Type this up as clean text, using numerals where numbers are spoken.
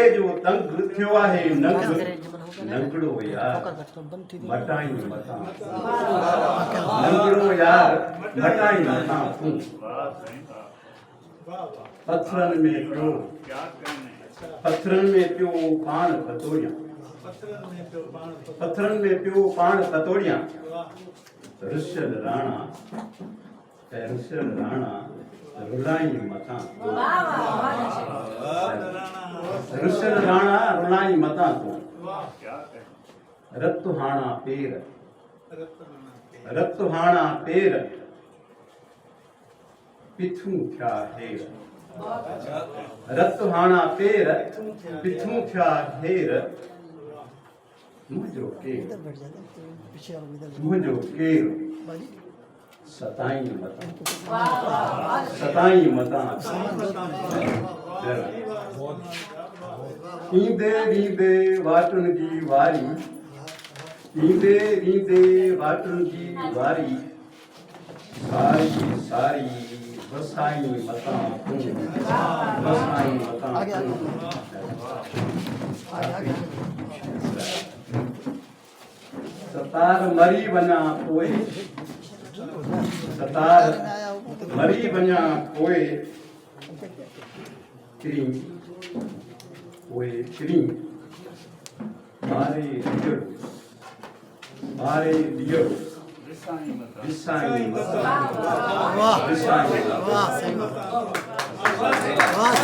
ये जो तंग थियो आहे नंग नंगड़ो यार मटाई मता नंगड़ो यार मटाई मता तू पत्थरन में पियो पान खतोड़िया पत्थरन में पियो पान खतोड़िया ऋषल राणा रुलाई मता ऋषल राणा रुलाई मता तू रत्तुहाणा पेर पिथू क्या हेर रत्तुहाणा पेर पिथू क्या हेर मुझो केर सताई मता ईंदे रींदे वाटुन जी वारी सारी वसाई मता सतार मरी बना पोए किरी मारे दियो विसाई मता वाह सही बात वाह